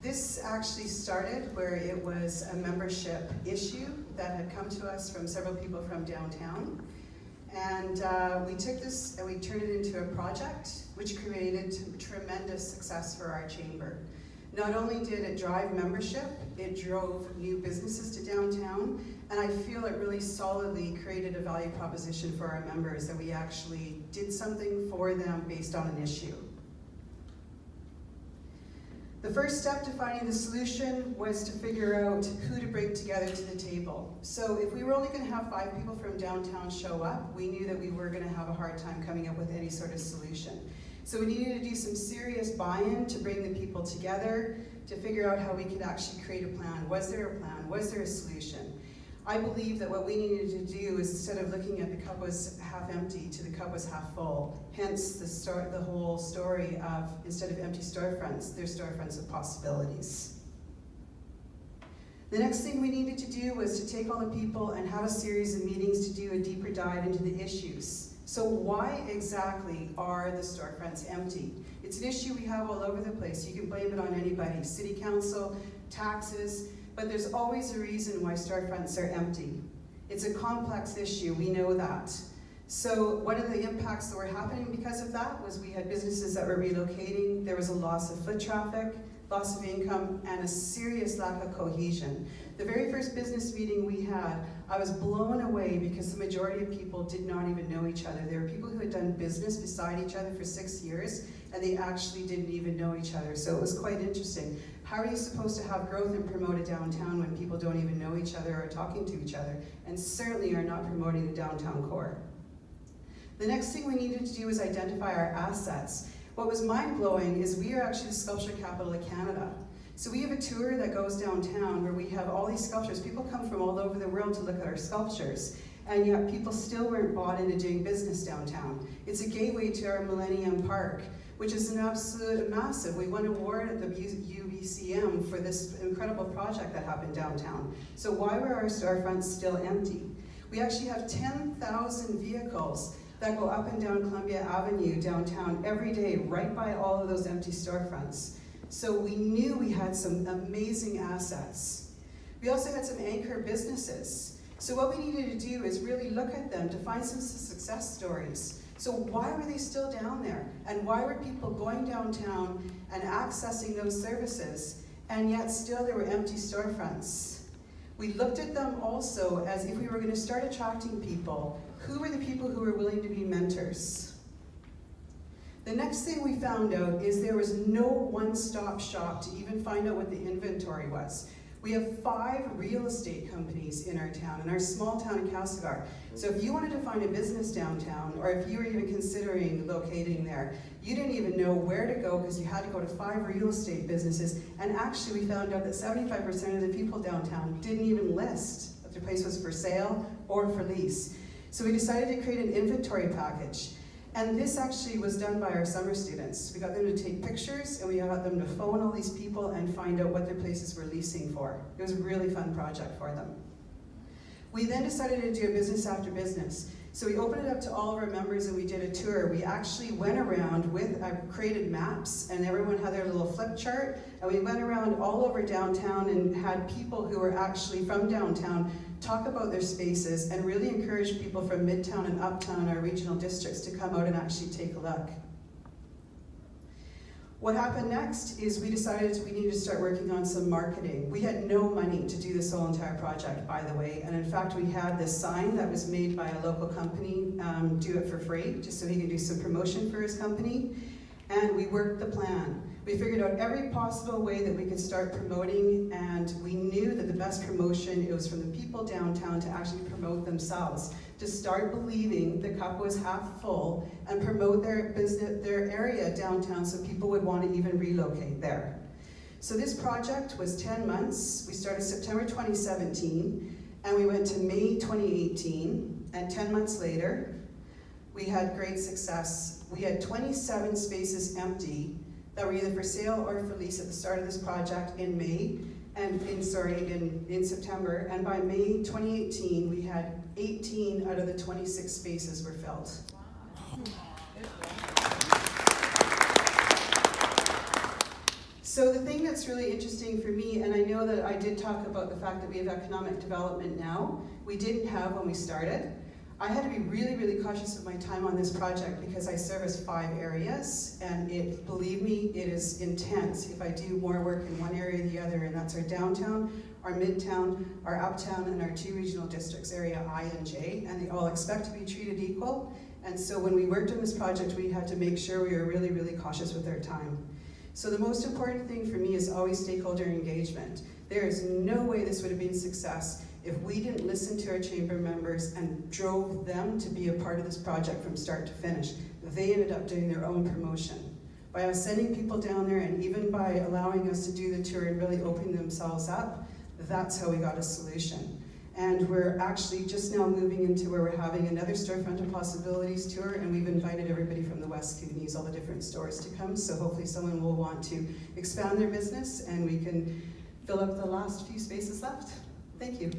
This actually started where it was a membership issue that had come to us from several people from downtown. And we took this and we turned it into a project which created tremendous success for our chamber. Not only did it drive membership, it drove new businesses to downtown, and I feel it really solidly created a value proposition for our members that we actually did something for them based on an issue. The first step to finding the solution was to figure out who to bring together to the table. So if we were only going to have 5 people from downtown show up, we knew that we were going to have a hard time coming up with any sort of solution. So we needed to do some serious buy-in to bring the people together, to figure out how we could actually create a plan. Was there a plan? Was there a solution? I believe that what we needed to do is, instead of looking at the cup was half empty to the cup was half full, hence the whole story of, instead of empty storefronts, there's storefronts of possibilities. The next thing we needed to do was to take all the people and have a series of meetings to do a deeper dive into the issues. So why exactly are the storefronts empty? It's an issue we have all over the place. You can blame it on anybody, city council, taxes, but there's always a reason why storefronts are empty. It's a complex issue, we know that. So one of the impacts that were happening because of that was we had businesses that were relocating, there was a loss of foot traffic, loss of income, and a serious lack of cohesion. The very first business meeting we had, I was blown away because the majority of people did not even know each other. There were people who had done business beside each other for 6 years, and they actually didn't even know each other. So it was quite interesting. How are you supposed to have growth and promote a downtown when people don't even know each other or are talking to each other, and certainly are not promoting the downtown core? The next thing we needed to do was identify our assets. What was mind-blowing is we are actually the sculpture capital of Canada. So we have a tour that goes downtown where we have all these sculptures. People come from all over the world to look at our sculptures, and yet people still weren't bought into doing business downtown. It's a gateway to our Millennium Park, which is an absolute massive. We won an award at the UBCM for this incredible project that happened downtown. So why were our storefronts still empty? We actually have 10,000 vehicles that go up and down Columbia Avenue downtown every day, right by all of those empty storefronts. So we knew we had some amazing assets. We also had some anchor businesses. So what we needed to do is really look at them to find some success stories. So why were they still down there? And why were people going downtown and accessing those services, and yet still there were empty storefronts? We looked at them also as if we were going to start attracting people. Who were the people who were willing to be mentors? The next thing we found out is there was no one-stop shop to even find out what the inventory was. We have 5 real estate companies in our town, in our small town of Castlegar. So if you wanted to find a business downtown, or if you were even considering locating there, you didn't even know where to go because you had to go to 5 real estate businesses. And actually we found out that 75% of the people downtown didn't even list if their place was for sale or for lease. So we decided to create an inventory package. And this actually was done by our summer students. We got them to take pictures, and we got them to phone all these people and find out what their places were leasing for. It was a really fun project for them. We then decided to do a business after business. So we opened it up to all of our members and we did a tour. We actually went around with, I created maps, and everyone had their little flip chart, and we went around all over downtown and had people who were actually from downtown talk about their spaces and really encourage people from Midtown and Uptown, our regional districts, to come out and actually take a look. What happened next is we decided we needed to start working on some marketing. We had no money to do this whole entire project, by the way, and in fact we had this sign that was made by a local company, do it for free, just so he could do some promotion for his company, and we worked the plan. We figured out every possible way that we could start promoting, and we knew that the best promotion, it was from the people downtown to actually promote themselves, to start believing the cup was half full and promote their business, their area downtown, so people would want to even relocate there. So this project was 10 months. We started September 2017, and we went to May 2018, and 10 months later, we had great success. We had 27 spaces empty that were either for sale or for lease at the start of this project in May, and in September, and by May 2018, we had 18 out of the 26 spaces were filled. Wow. So the thing that's really interesting for me, and I know that I did talk about the fact that we have economic development now, we didn't have when we started. I had to be really, really cautious of my time on this project because I service 5 areas, and believe me, it is intense if I do more work in one area or the other, and that's our downtown, our midtown, our uptown, and our 2 regional districts, area I and J, and they all expect to be treated equal. And so when we worked on this project, we had to make sure we were really, really cautious with our time. So the most important thing for me is always stakeholder engagement. There is no way this would have been a success if we didn't listen to our chamber members and drove them to be a part of this project from start to finish. They ended up doing their own promotion. By us sending people down there, and even by allowing us to do the tour and really opening themselves up, that's how we got a solution. And we're actually just now moving into where we're having another Storefront of Possibilities tour, and we've invited everybody from the West Kootenays, all the different stores to come, so hopefully someone will want to expand their business and we can fill up the last few spaces left. Thank you.